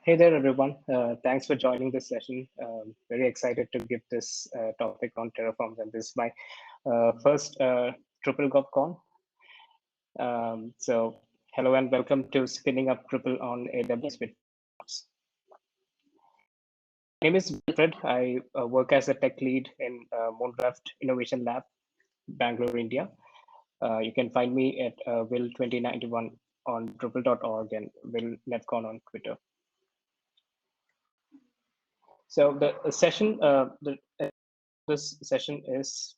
Hey there, everyone. Thanks for joining this session. Very excited to give this topic on Terraform, and this is my first Drupal GovCon. So hello and welcome to Spinning Up Drupal on AWS with us. My name is Wilfred. I work as a tech lead in Moondraft Innovation Lab, Bangalore, India. You can find me at Will2091 on Drupal.org and WillNetCon on Twitter. So the session, this session is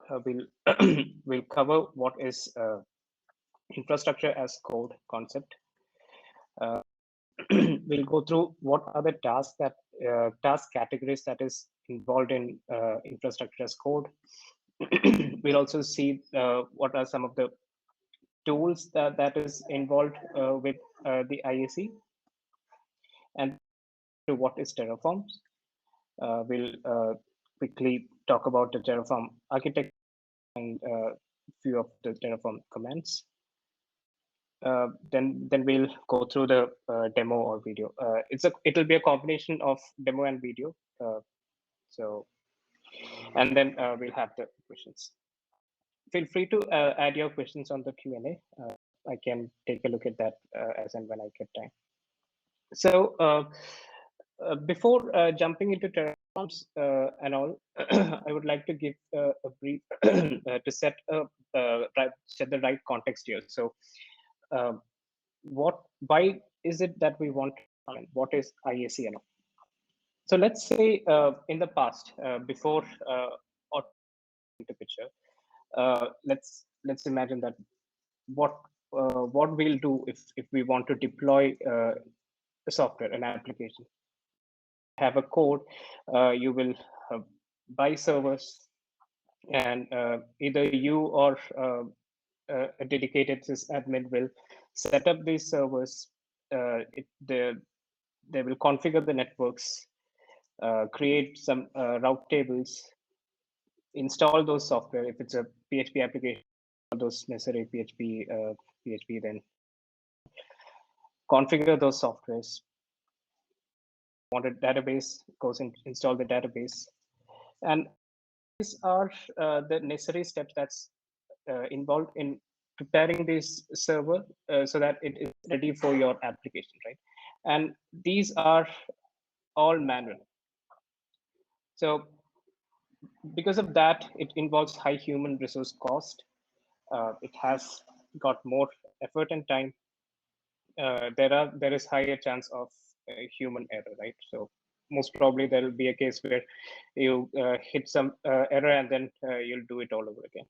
we'll cover what is infrastructure as code concept. We'll go through what are the tasks that task categories that is involved in infrastructure as code. We'll also see what are some of the tools that is involved with the IAC, and to what is Terraform. We'll quickly talk about the Terraform architecture and a few of the Terraform commands. Then we'll go through the demo or video. It'll be a combination of demo and video. And then we'll have the questions. Feel free to add your questions on the Q&A. I can take a look at that as and when I get time. So before jumping into Terraforms and all, I would like to give a brief to set the right context here. So why is it that we want, what is IAC and all? So let's say in the past, before the picture, let's imagine that what we'll do if we want to deploy a software, an application. Have a code, you will buy servers, and either you or a dedicated sysadmin will set up these servers. They will configure the networks, create some route tables, install those software. If it's a PHP application, those necessary PHP, then configure those softwares. Want a database, goes and install the database, and these are the necessary steps that's involved in preparing this server so that it is ready for your application, right? And these are all manual. So because of that, it involves high human resource cost. It has got more effort and time. There is higher chance of human error, right? So most probably there will be a case where you hit some error and then you'll do it all over again.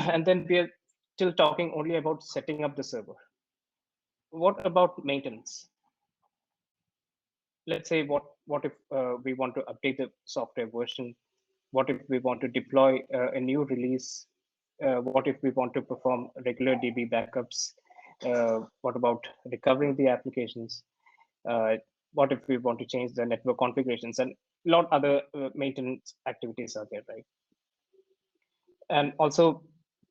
And then we're still talking only about setting up the server. What about maintenance? Let's say what if we want to update the software version? What if we want to deploy a new release? What if we want to perform regular DB backups? What about recovering the applications? What if we want to change the network configurations? And a lot other maintenance activities are there, right? And also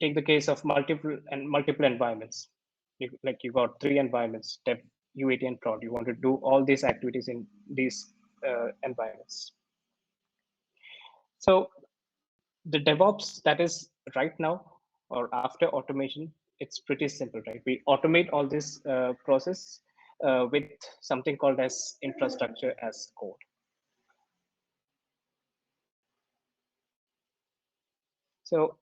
take the case of multiple environments. Like you got 3 environments, dev, UAT, and prod. You want to do all these activities in these environments. So the DevOps that is right now or after automation, it's pretty simple, right? We automate all this process with something called as infrastructure as code. So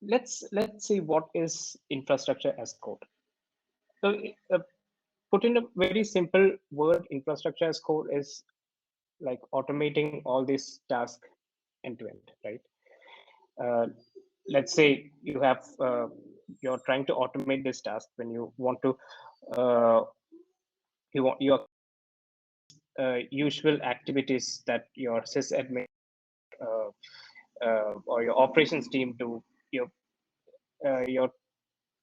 let's see what is infrastructure as code. So put in a very simple word, infrastructure as code is like automating all these tasks end to end, right? Let's say you have you're trying to automate this task when you want to you want your usual activities that your sysadmin or your operations team do. You're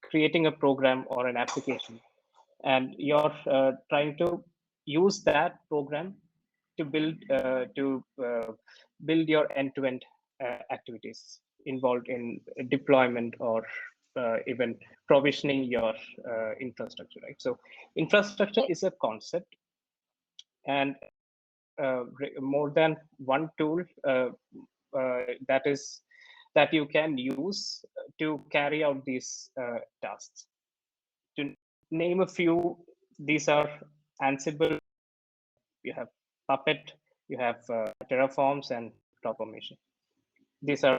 creating a program or an application, and you're trying to use that program to build your end-to-end activities involved in deployment or even provisioning your infrastructure, right? So infrastructure is a concept, and more than one tool that you can use to carry out these tasks. To name a few, these are Ansible, you have Puppet, you have Terraforms and CloudFormation. These are,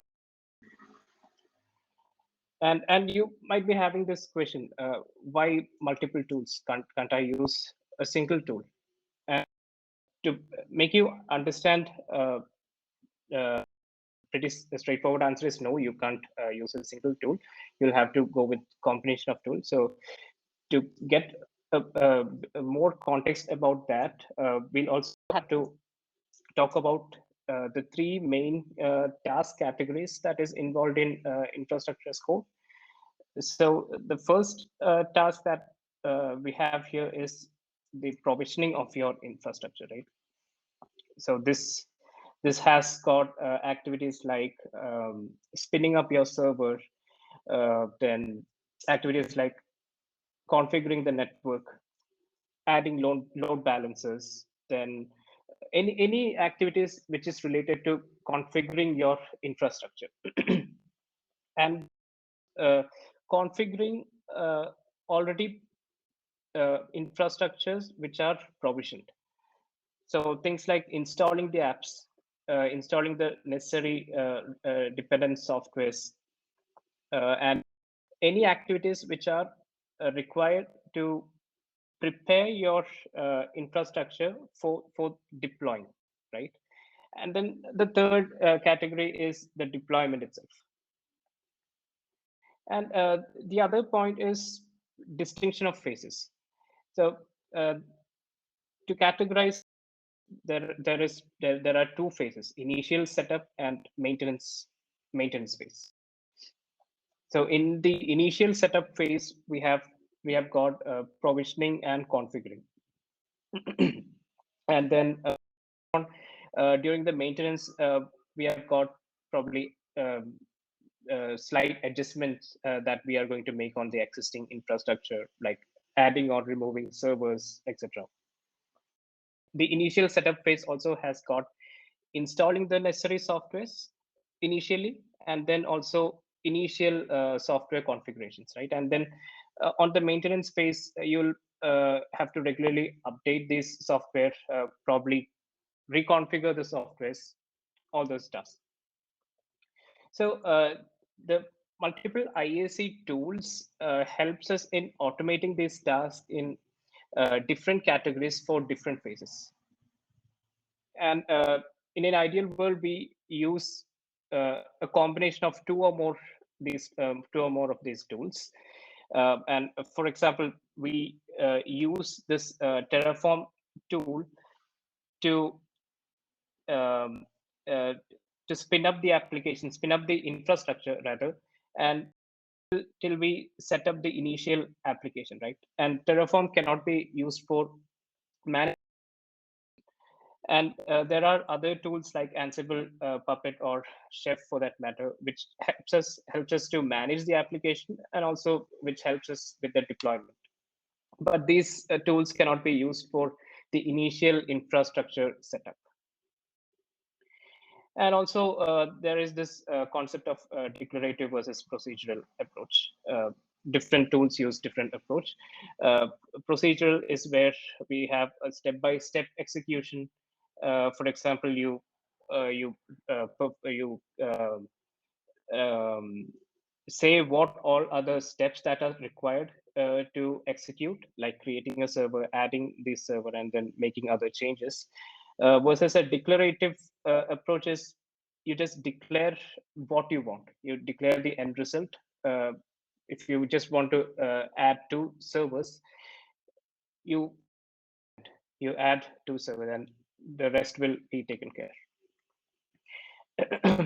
and you might be having this question: why multiple tools? Can't I use a single tool? And to make you understand, pretty straightforward answer is no. You can't use a single tool. You'll have to go with combination of tools. So to get more context about that, we'll also have to talk about the three main task categories that is involved in infrastructure as code. So the first task that we have here is the provisioning of your infrastructure, right? So this has got activities like spinning up your server, then activities like configuring the network, adding load balancers, then any activities which is related to configuring your infrastructure. And configuring already infrastructures which are provisioned. So things like installing the apps, installing the necessary dependent softwares, and any activities which are required to prepare your infrastructure for deploying, right? And then the third category is the deployment itself. And the other point is distinction of phases. So to categorize, there are two phases: initial setup and maintenance phase. So in the initial setup phase, we have got provisioning and configuring, and then during the maintenance, we have got probably slight adjustments that we are going to make on the existing infrastructure, like adding or removing servers, etc. The initial setup phase also has got installing the necessary softwares initially, and then also initial software configurations, right? And then on the maintenance phase, you'll have to regularly update this software, probably reconfigure the softwares, all those stuff. So the multiple IAC tools helps us in automating these tasks in different categories for different phases. And in an ideal world, we use a combination of two or more of these tools. And for example, we use this Terraform tool to um, uh, to spin up the application, spin up the infrastructure rather, and till we set up the initial application, right? And Terraform cannot be used for managing. And there are other tools like Ansible, Puppet, or Chef, for that matter, which helps us to manage the application, and also which helps us with the deployment. But these tools cannot be used for the initial infrastructure setup. And also, there is this concept of declarative versus procedural approach. Different tools use different approach. Procedural is where we have a step-by-step execution. For example, you say what all other steps that are required to execute, like creating a server, adding this server, and then making other changes. Versus a declarative approach is you just declare what you want. You declare the end result. If you just want to add two servers, you add two servers, and the rest will be taken care.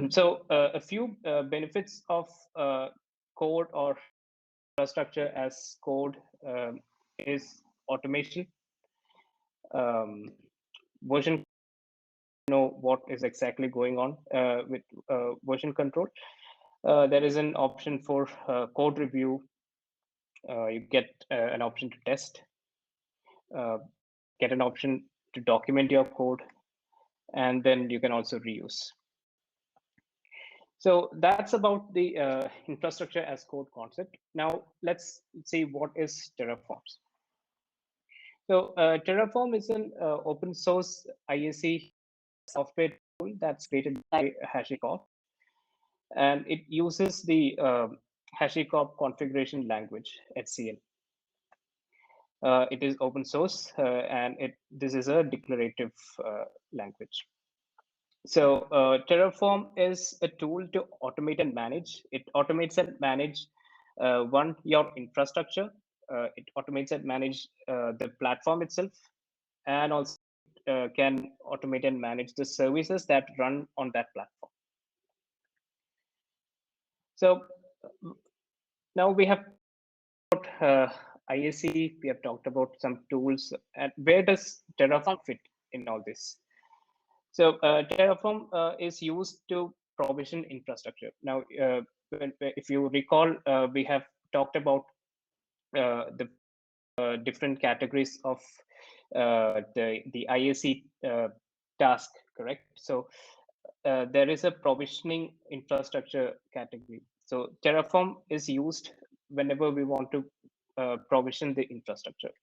So a few benefits of code or infrastructure as code is automation, version, know what is exactly going on with version control, There is an option for code review. You get an option to test, get an option to document your code, and then you can also reuse. So that's about the infrastructure as code concept. Now let's see what is Terraform. So Terraform is an open source IAC software tool that's created by HashiCorp, and it uses the HashiCorp configuration language HCL. It is open source, and this is a declarative language. So Terraform is a tool to automate and manage. It automates and manage your infrastructure. It automates and manage the platform itself, and also can automate and manage the services that run on that platform. So now we have about IAC. We have talked about some tools, and where does Terraform fit in all this? So Terraform is used to provision infrastructure. Now, if you recall, we have talked about the different categories of the IAC task, correct? So there is a provisioning infrastructure category. So Terraform is used whenever we want to provision the infrastructure.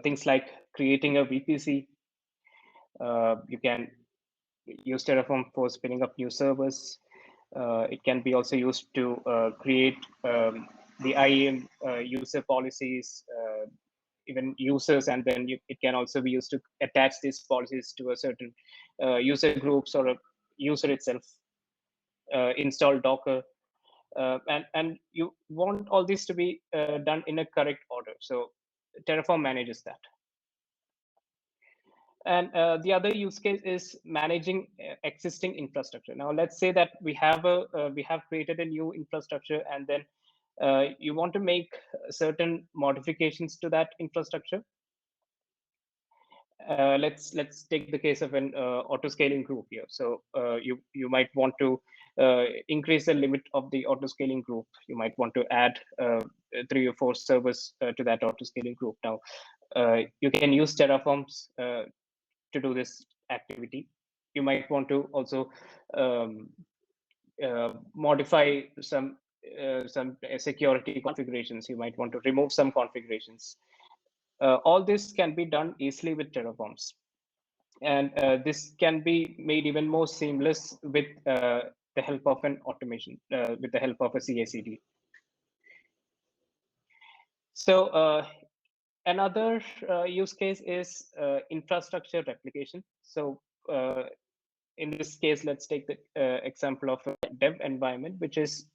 Things like creating a VPC. You can use Terraform for spinning up new servers. It can be also used to create the IAM user policies, even users, and then it can also be used to attach these policies to a certain user groups or a user itself. Install Docker, and you want all this to be done in a correct order. So Terraform manages that. And the other use case is managing existing infrastructure. Now, let's say that we have created a new infrastructure, and then you want to make certain modifications to that infrastructure. Let's take the case of an auto scaling group here. So you might want to increase the limit of the auto scaling group. You might want to add 3 or 4 servers to that auto scaling group. Now you can use Terraforms to do this activity. You might want to also modify some security configurations. You might want to remove some configurations. All this can be done easily with Terraforms, and this can be made even more seamless with the help of an automation, with the help of a CI/CD. So another use case is infrastructure replication. So in this case, let's take the example of a dev environment, which is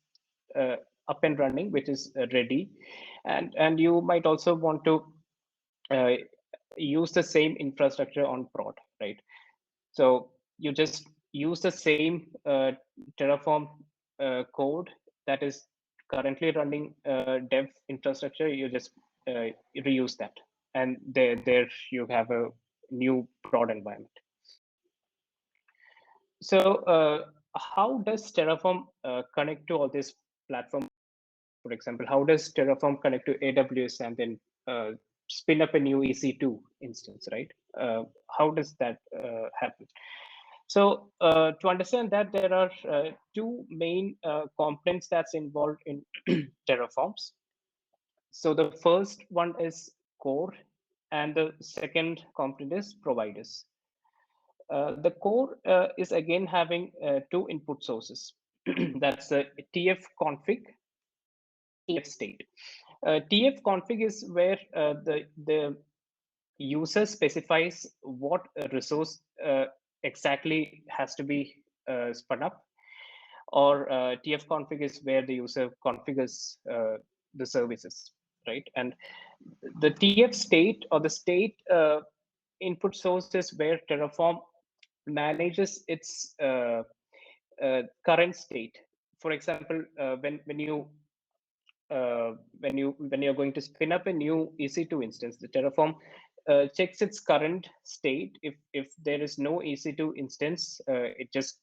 up and running, which is ready, and you might also want to use the same infrastructure on prod, right? So you just use the same Terraform code that is currently running dev infrastructure. You just reuse that, and there you have a new prod environment. So how does Terraform connect to all this platform? For example, how does Terraform connect to AWS and then spin up a new EC2 instance, right? How does that happen? So to understand that, there are 2 main components that's involved in Terraforms. So the first one is core, and the second component is providers. The core is again having 2 input sources. That's the TF config, TF state. TF config is where the user specifies what resource exactly has to be spun up, or TF config is where the user configures the services, right? And the TF state, or the state input source, is where Terraform manages its current state. For example, when you're going to spin up a new EC2 instance, the Terraform checks its current state. If there is no EC2 instance, it just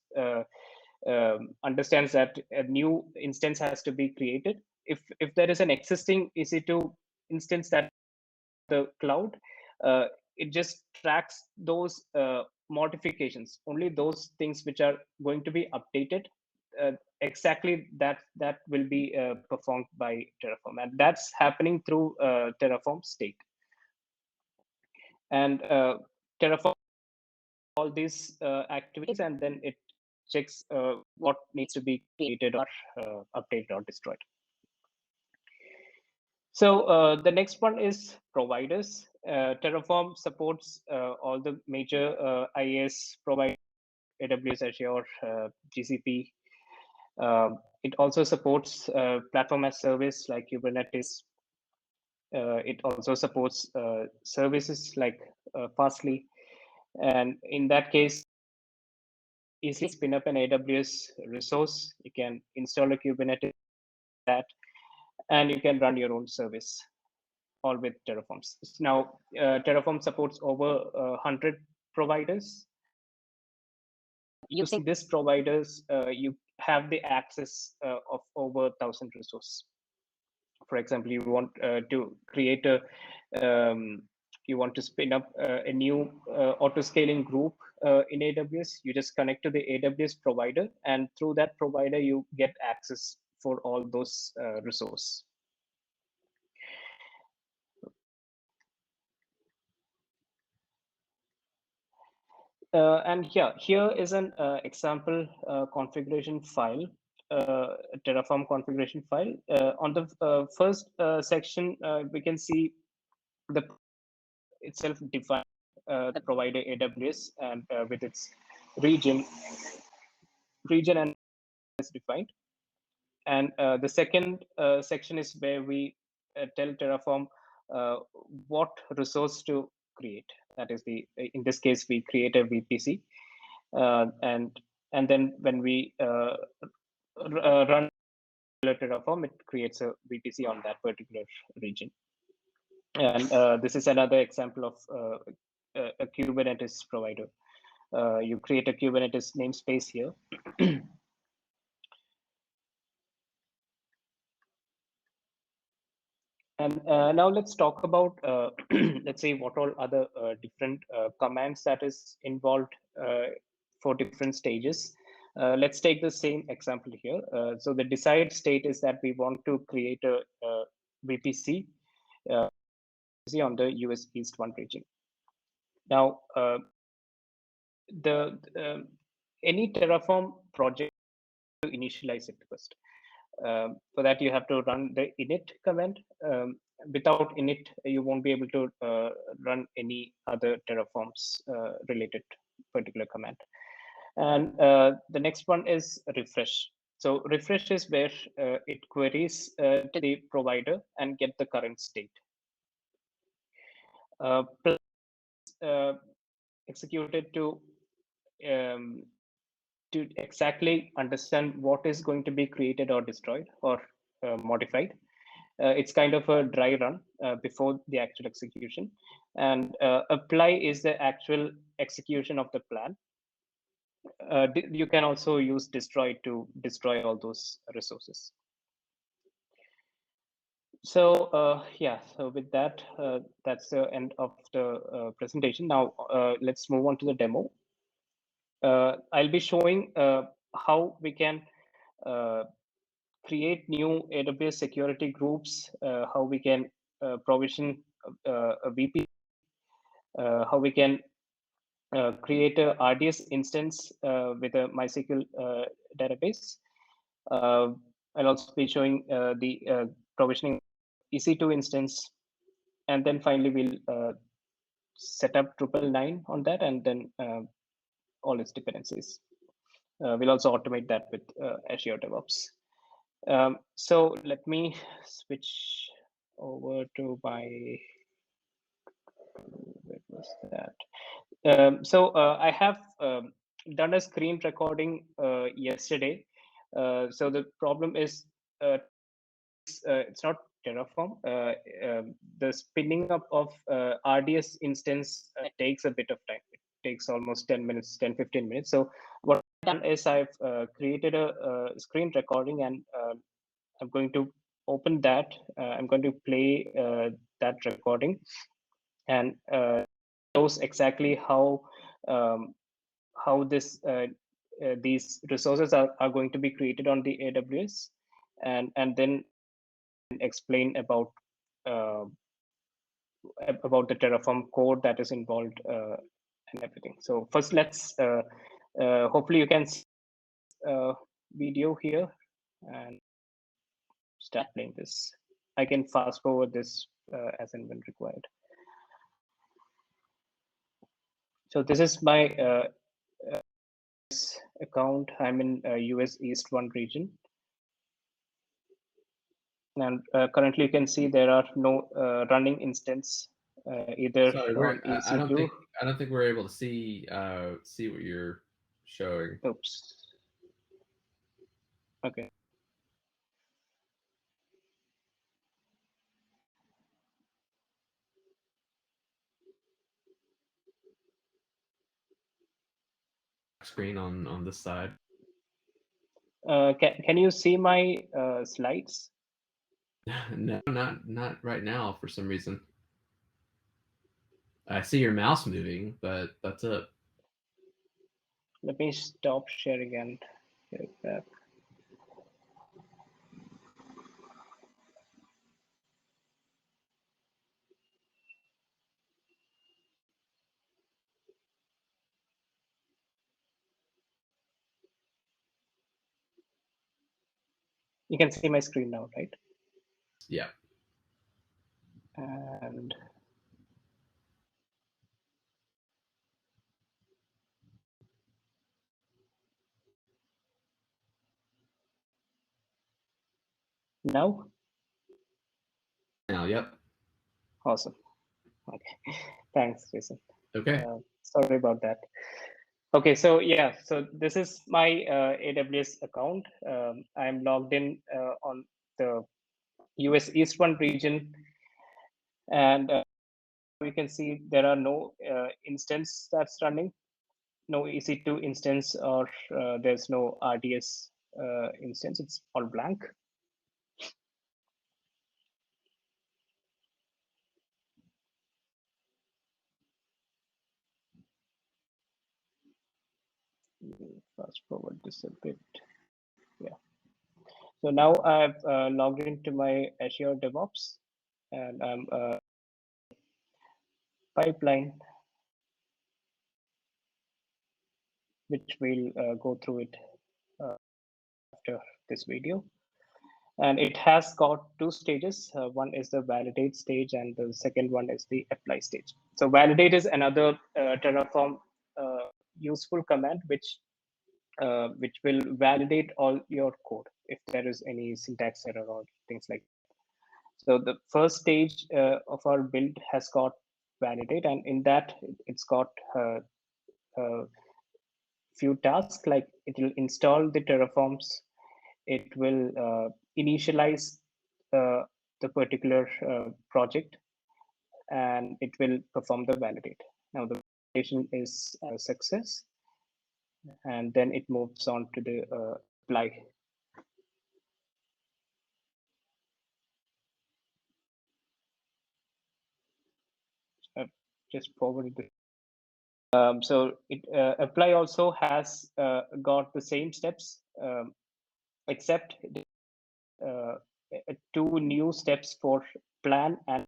understands that a new instance has to be created. If there is an existing EC2 instance that the cloud, it just tracks those modifications, only those things which are going to be updated. Exactly that will be performed by Terraform, and that's happening through Terraform state. And Terraform all these activities, and then it checks what needs to be created or updated or destroyed. So the next one is providers. Terraform supports all the major IaaS providers, AWS, Azure, GCP. It also supports platform as service like Kubernetes. It also supports services like Fastly. And in that case, easily spin up an AWS resource. You can install a Kubernetes that, and you can run your own service, all with Terraform. Now, Terraform supports over 100 providers. Using these providers, you have the access of over 1,000 resources. For example, you want to create a, you want to spin up a new auto-scaling group in AWS, you just connect to the AWS provider, and through that provider, you get access for all those resources. And here is an example configuration file, Terraform configuration file. On the first section, we can see the itself define the provider AWS, and with its region and is defined. And the second section is where we tell Terraform what resource to create. That is in this case, we create a VPC, and then when we run Terraform, it creates a VPC on that particular region. And this is another example of a Kubernetes provider. You create a Kubernetes namespace here. And now let's talk about, let's say, what all other different commands that is involved for different stages. Let's take the same example here. So the desired state is that we want to create a VPC on the US East 1 region. Now, any Terraform project to initialize it first. For that, you have to run the init command. Without init, you won't be able to run any other Terraforms related particular command. And the next one is refresh. So refresh is where it queries the provider and get the current state. Plus, executed to exactly understand what is going to be created or destroyed or modified. It's kind of a dry run before the actual execution. And apply is the actual execution of the plan. You can also use destroy to destroy all those resources. So yeah, so with that, that's the end of the presentation. Now let's move on to the demo. I'll be showing how we can create new AWS security groups, how we can provision a VP, how we can create a RDS instance with a MySQL database. I'll also be showing the provisioning EC2 instance, and then finally we'll set up Drupal 9 on that, and then all its dependencies. We'll also automate that with Azure DevOps. So let me switch over to my, where was that? So I have done a screen recording yesterday. So the problem is it's not Terraform. The spinning up of RDS instance takes a bit of time. It takes almost 10 minutes, 10, 15 minutes. So what is I've created a screen recording, and I'm going to open that. I'm going to play that recording, and shows exactly how these resources are going to be created on the AWS, and then explain about the Terraform code that is involved and everything. So first, let's hopefully you can see video here and start playing this. I can fast forward this as and when required. So this is my account. I'm in US East 1 region. And currently you can see there are no running instance either on EC2. I don't think we're able to see what you're showing. Oops. Okay. Screen on this side. Can you see my slides? No, not right now for some reason. I see your mouse moving, but that's it. Let me stop sharing and get back. You can see my screen now, right? Yeah. And now? Now, yep. Awesome. Okay. Thanks, Jason. Okay. Sorry about that. Okay, so yeah, so this is my AWS account. I'm logged in on the US East 1 region, and you can see there are no instance that's running, no EC2 instance, or there's no RDS instance. It's all blank. Fast forward this a bit. Yeah. So now I've logged into my Azure DevOps, and I'm pipeline, which we'll go through it after this video. And it has got two stages. One is the validate stage, and the second one is the apply stage. So validate is another Terraform useful command, which will validate all your code if there is any syntax error or things like that. So the first stage of our build has got validate, and in that it's got few tasks, like it will install the Terraforms, it will initialize the particular project, and it will perform the validate. Now the validation is a success, and then it moves on to the apply. Just forward the so it apply also has got the same steps, except two new steps for plan. And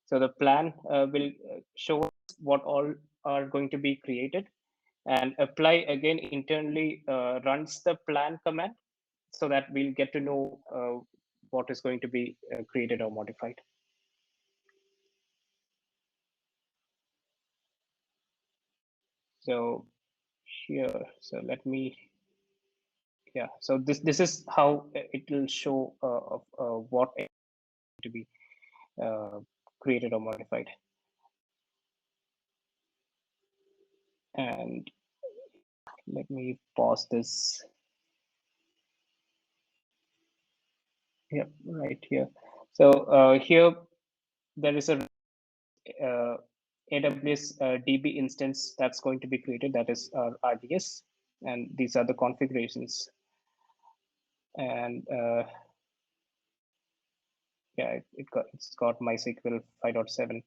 so the plan will show us what all are going to be created, and apply again internally runs the plan command, so that we'll get to know what is going to be created or modified. So here, so let me, yeah, so this is how it will show what to be created or modified. And let me pause this. Yep, right here. So here there is a AWS DB instance that's going to be created. That is our RDS. and these are the configurations. And yeah, it's got MySQL 5.7.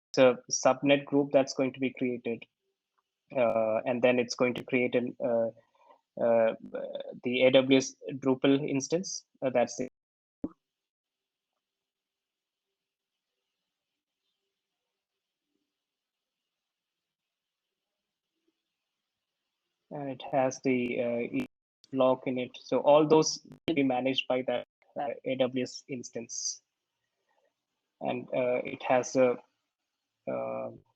It's a subnet group that's going to be created, and then it's going to create the AWS Drupal instance. That's it. And it has the block in it. So all those will be managed by that AWS instance. And it has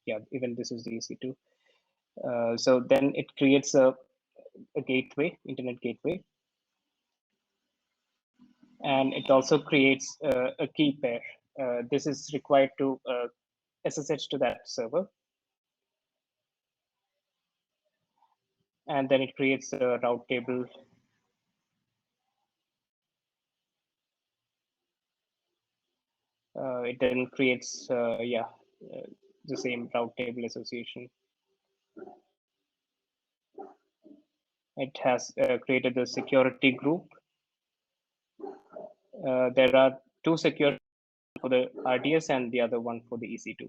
yeah, even this is the EC2. So then it creates a gateway, internet gateway. And it also creates a key pair. This is required to SSH to that server. And then it creates a route table. It then creates, yeah, the same route table association. It has created the security group. There are two security for the RDS and the other one for the EC2.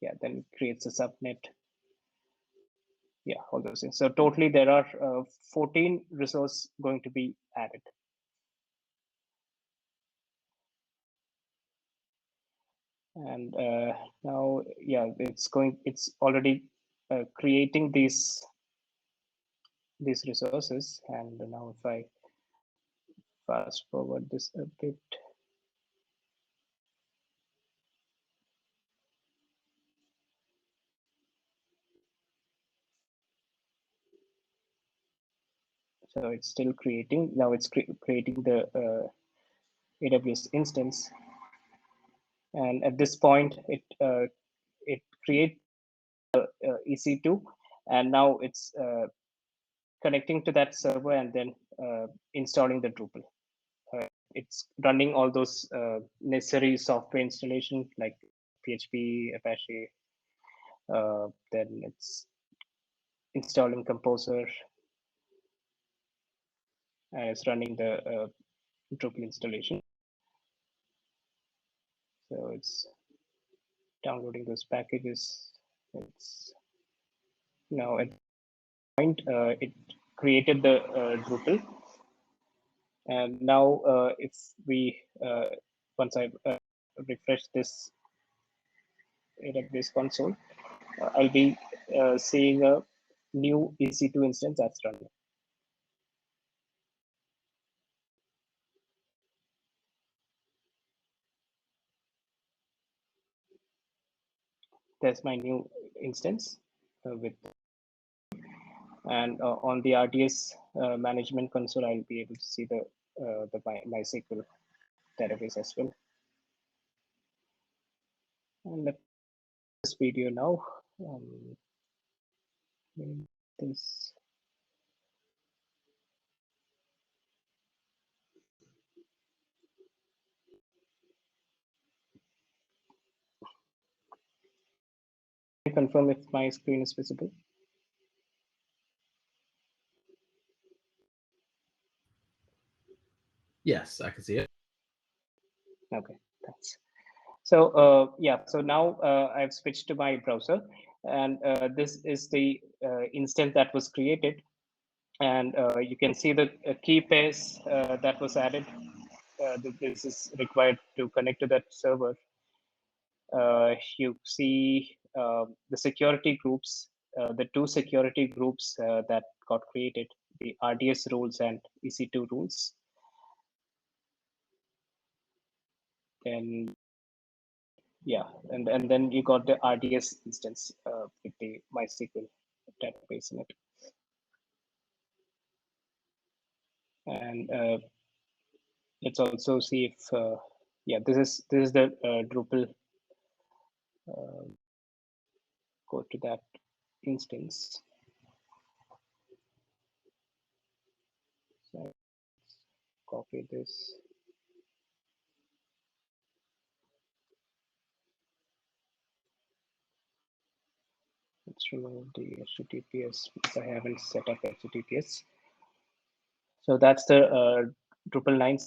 Yeah, then it creates a subnet. Yeah, all those things. So totally there are 14 resources going to be added. And now, yeah, it's already creating these resources. And now if I fast forward this a bit, so it's still creating. Now it's creating the AWS instance. And at this point, it creates EC2, and now it's connecting to that server and then installing the Drupal. It's running all those necessary software installation like PHP, Apache. Then it's installing Composer, and it's running the Drupal installation. So it's downloading those packages. It's now at the point it created the Drupal. And now if we, once I refresh this AWS console, I'll be seeing a new EC2 instance that's running. There's my new instance with, and on the RDS management console, I'll be able to see the MySQL database as well. And let's this video now. This confirm if my screen is visible. Yes, I can see it. Okay, thanks. So yeah, so now I've switched to my browser, and this is the instance that was created, and you can see the key pairs that was added. This is required to connect to that server. You see the security groups, the two security groups that got created, the RDS rules and EC2 rules. Then yeah, and then you got the RDS instance with the MySQL database in it. And let's also see if yeah, this is the Drupal. Go to that instance. So copy this. let's remove the HTTPS because I haven't set up HTTPS. So that's the Drupal 9.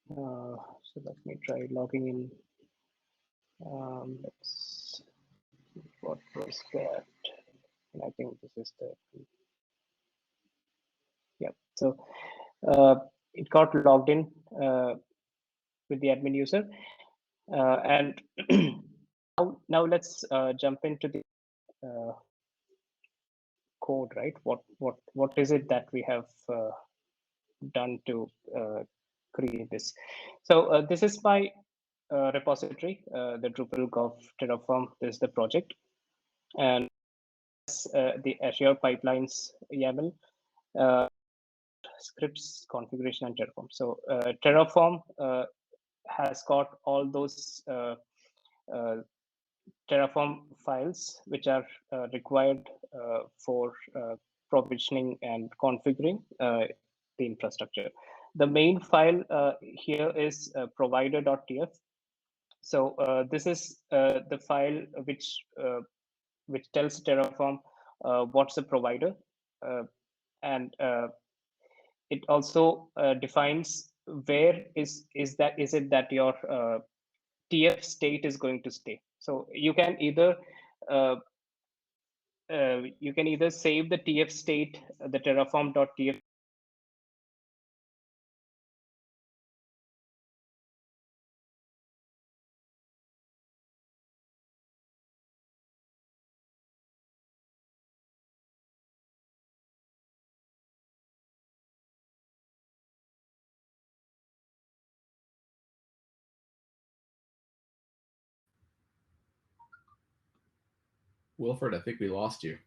So let me try logging in. Let's see what was that. And I think this is the, yeah. So it got logged in with the admin user. And now let's jump into the code, right? What is it that we have done to create this? So this is my repository, the Drupal Gov Terraform. This is the project, and the Azure pipelines YAML, scripts, configuration, and Terraform. So Terraform has got all those Terraform files which are required for provisioning and configuring the infrastructure. The main file here is provider.tf. So this is the file which tells Terraform what's a provider, and it also defines where is it that your TF state is going to stay. So you can either save the TF state, the terraform.tf. Wilfred, I think we lost you.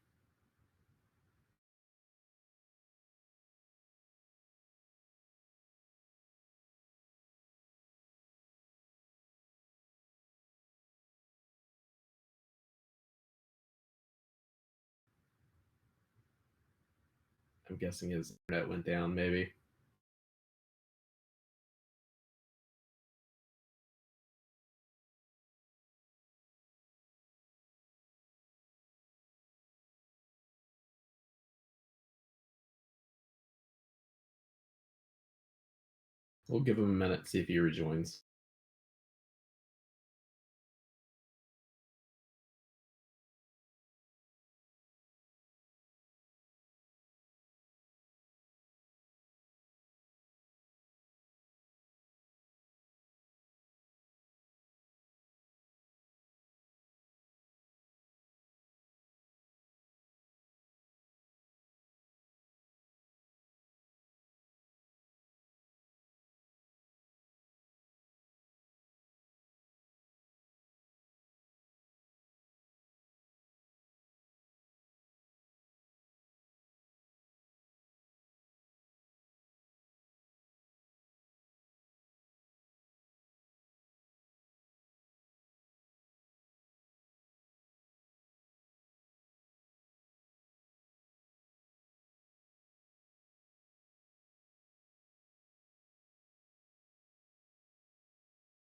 I'm guessing his internet went down, maybe. We'll give him a minute, see if he rejoins.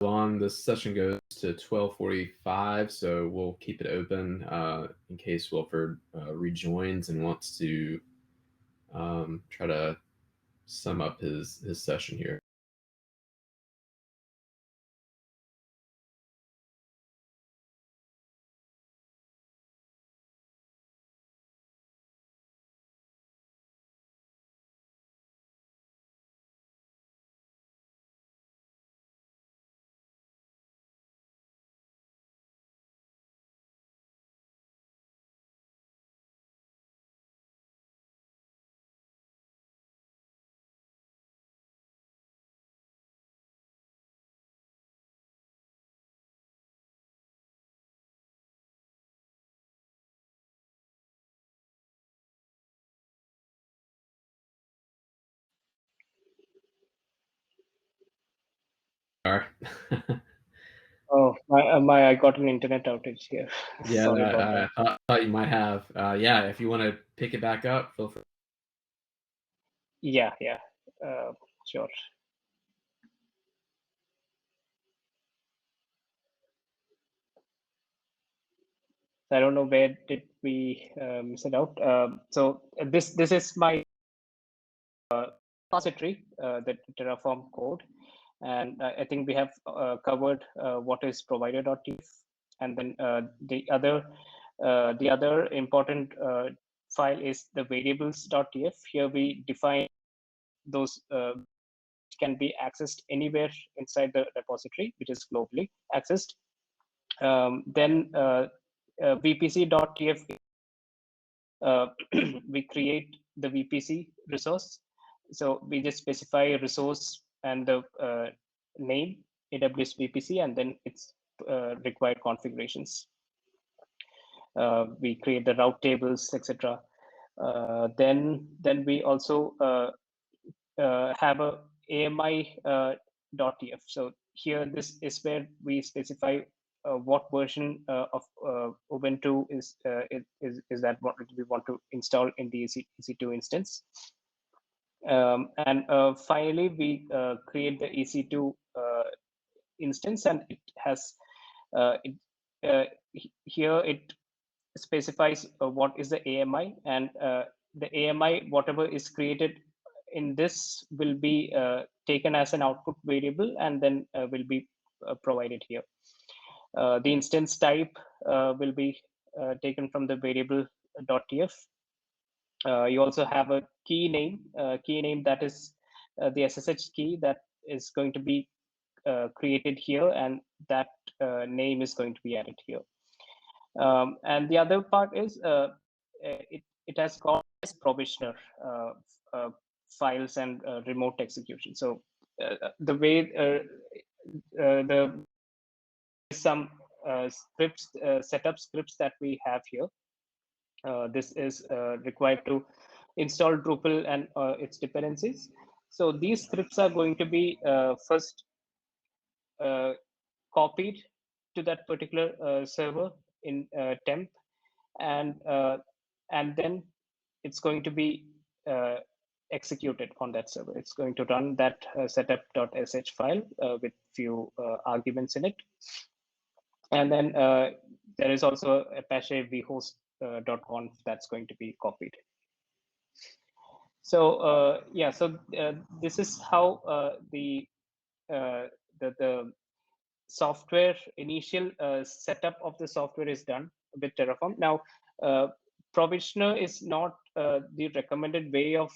On this session goes to 12:45, so we'll keep it open in case Wilfred rejoins and wants to try to sum up his session here. Oh, I got an internet outage here. Yeah, Sorry about that. I thought you might have. Yeah, if you want to pick it back up, feel free. Yeah, sure. I don't know where did we miss it out. So this is my repository, the Terraform code, and I think we have covered what is provider.tf, and then the other important file is the variables.tf. Here we define those can be accessed anywhere inside the repository, which is globally accessed. Then vpc.tf, we create the VPC resource. So we just specify a resource and the name, AWS VPC, and then its required configurations. We create the route tables, etc. Then we also have a AMI.tf. So here, this is where we specify what version of Ubuntu is that what we want to install in the EC2 instance. And finally, we create the EC2 instance, and it has here it specifies what is the AMI, and the AMI, whatever is created in this, will be taken as an output variable and then will be provided here. The instance type will be taken from the variable.tf. You also have a key name that is the SSH key that is going to be created here, and that name is going to be added here. And the other part is it has got this provisioner files and remote execution. So the way the some scripts, setup scripts that we have here. This is required to install Drupal and its dependencies. So these scripts are going to be first copied to that particular server in temp, and then it's going to be executed on that server. It's going to run that setup.sh file with few arguments in it. And then there is also Apache vhost.conf that's going to be copied. So yeah, so this is how the software initial setup of the software is done with Terraform. Now, provisioner is not the recommended way of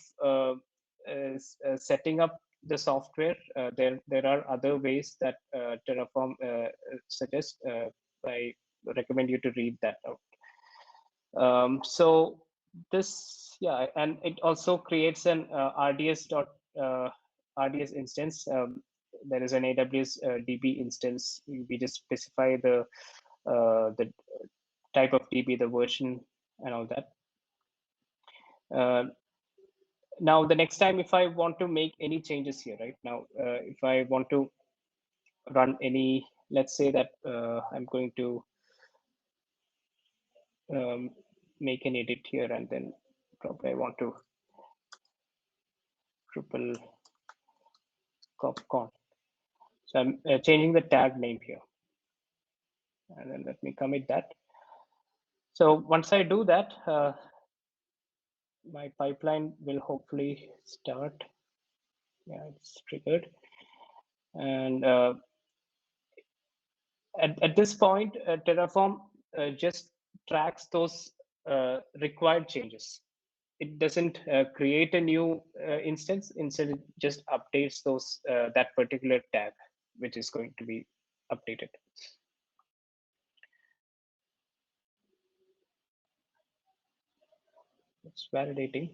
setting up the software. There are other ways that Terraform suggests. I recommend you to read that out. So this, yeah, and it also creates an RDS instance. There is an AWS DB instance. We just specify the type of DB, the version, and all that. Now, the next time, if I want to make any changes here, right now, if I want to run any, let's say that I'm going to make an edit here, and then probably I want to Drupal conf. So I'm changing the tag name here, and then let me commit that. So once I do that, my pipeline will hopefully start. Yeah, it's triggered. And at this point, Terraform just tracks those required changes. It doesn't create a new instance. Instead, it just updates those that particular tag, which is going to be updated. It's validating.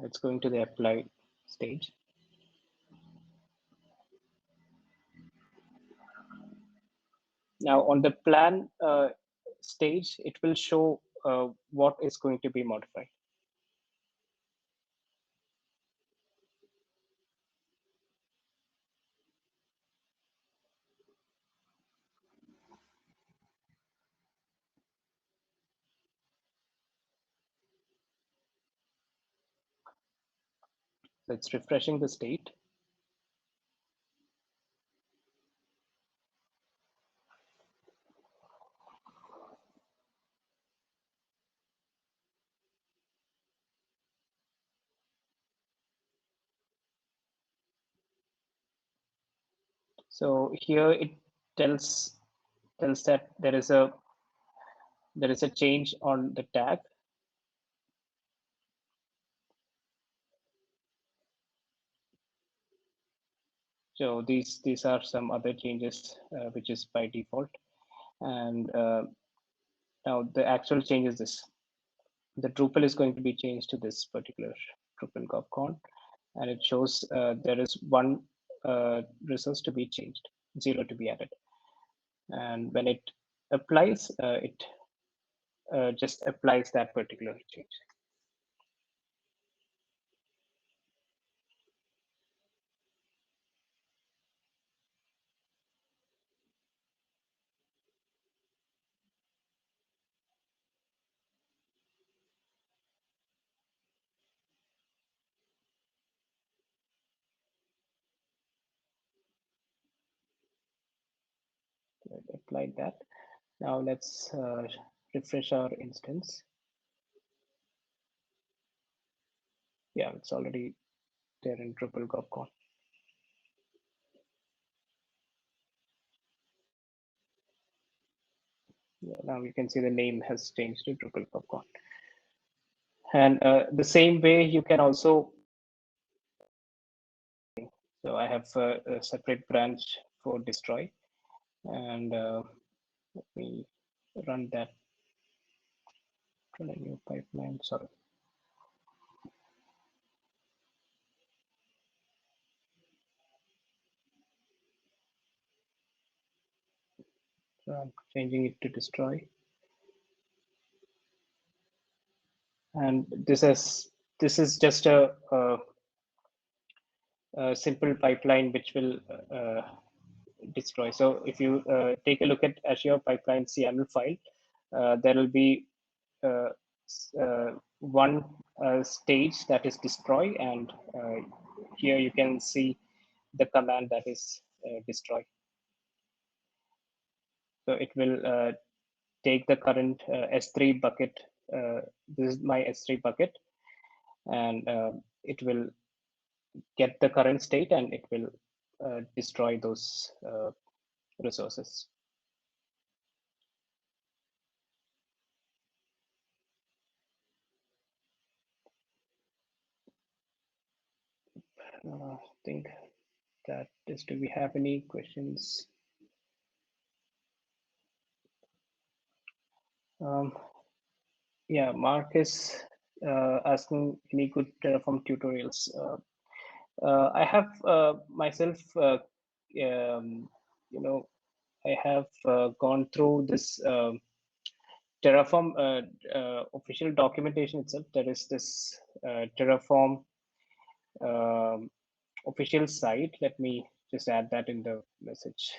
It's going to the apply stage. Now on the plan stage, it will show what is going to be modified. It's refreshing the state. So here it tells that there is a change on the tag. So these are some other changes which is by default, and now the actual change is this. The Drupal is going to be changed to this particular Drupal GovCon, and it shows there is one resource to be changed, 0 to be added. And when it applies, it just applies that particular change. Applied that. Now let's refresh our instance. Yeah, it's already there in Drupal GovCon. Yeah, now you can see the name has changed to Drupal GovCon. And the same way you can also, so I have a separate branch for destroy, and let me run that, run a new pipeline, sorry. So I'm changing it to destroy. And this is just a simple pipeline which will destroy. So if you take a look at Azure pipeline YAML file, there will be one stage that is destroy, and here you can see the command that is destroy. So it will take the current S3 bucket. This is my S3 bucket, and it will get the current state, and it will destroy those resources. I think that is, do we have any questions? Yeah, Mark is asking any good Terraform tutorials. I have myself, I have gone through this Terraform official documentation itself. There is this Terraform official site. Let me just add that in the message.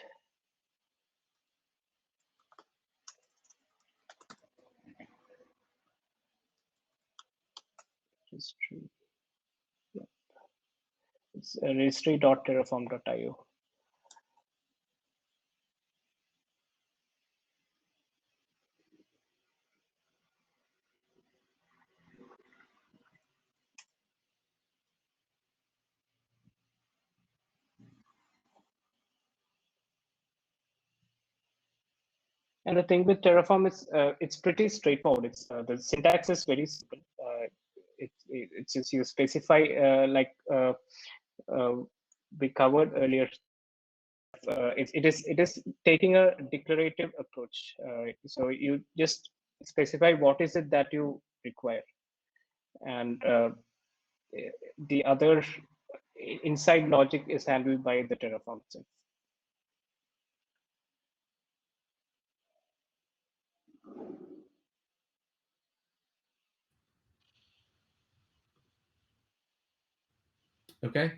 Registry. Yeah. It's registry.terraform.io. And the thing with Terraform is it's pretty straightforward. It's the syntax is very simple. It's just you specify like we covered earlier. It is taking a declarative approach. So you just specify what is it that you require, and the other inside logic is handled by the Terraform itself. Okay.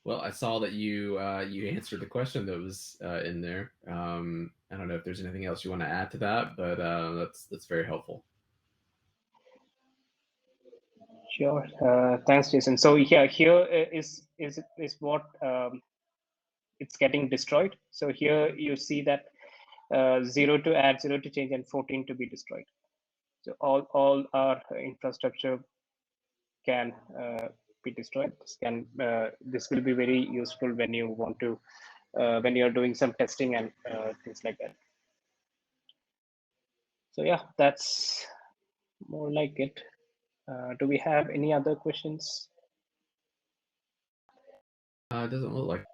Well, I saw that you answered the question that was in there. I don't know if there's anything else you want to add to that, but that's very helpful. Sure. Thanks, Jason. So here is what it's getting destroyed. So here you see that 0 to add, 0 to change, and 14 to be destroyed. So all our infrastructure can be destroyed. This will be very useful when you want to when you're doing some testing and things like that. So yeah, that's more like it. Do we have any other questions? It doesn't look like.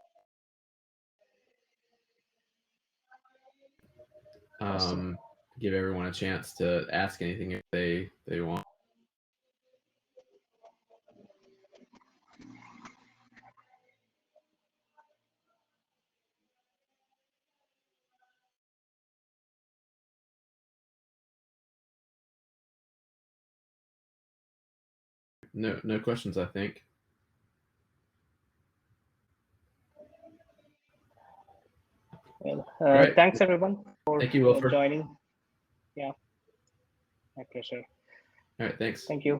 Awesome. Give everyone a chance to ask anything if they want. No questions, I think. Well, Right. thanks everyone for Thank you, Wilfred. joining. Yeah, my pleasure. All right, thanks. Thank you.